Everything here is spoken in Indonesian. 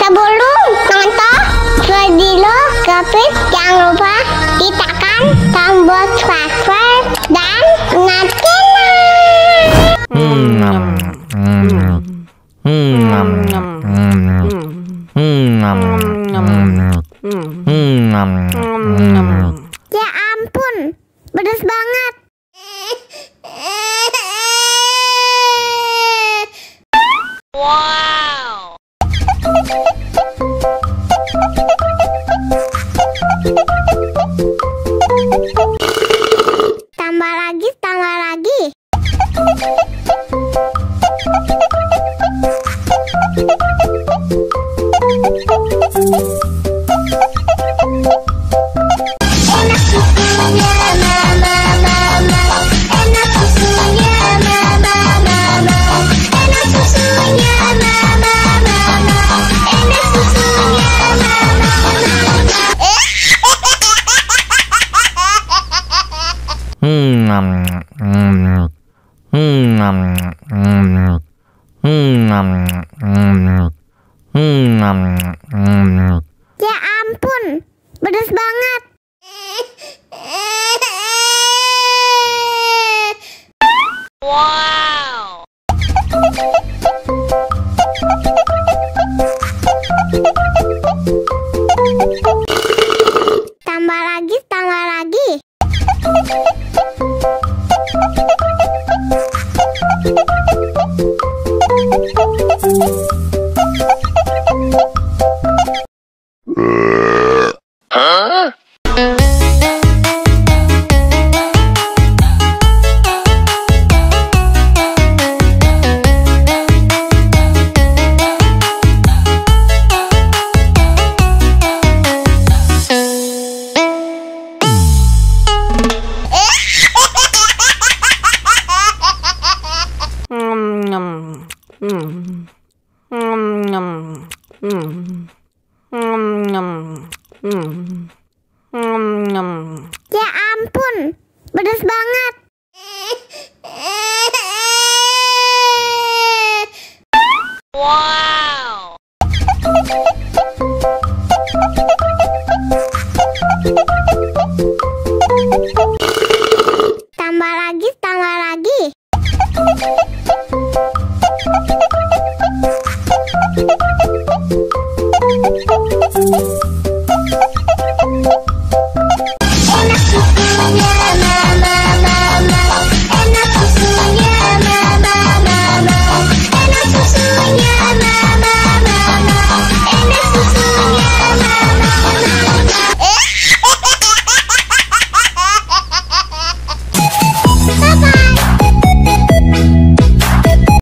Sebelum nonton video Gapit, jangan lupa tekan tombol subscribe dan nyalakan. Ya ampun, pedas banget. Wow. Tambah lagi, tambah lagi. Enak susunya mama, enak susunya mama, enak susunya mama, enak susunya Ya ampun, pedas banget. Wow. Tambah lagi, tambah lagi. Ya ampun, pedas banget.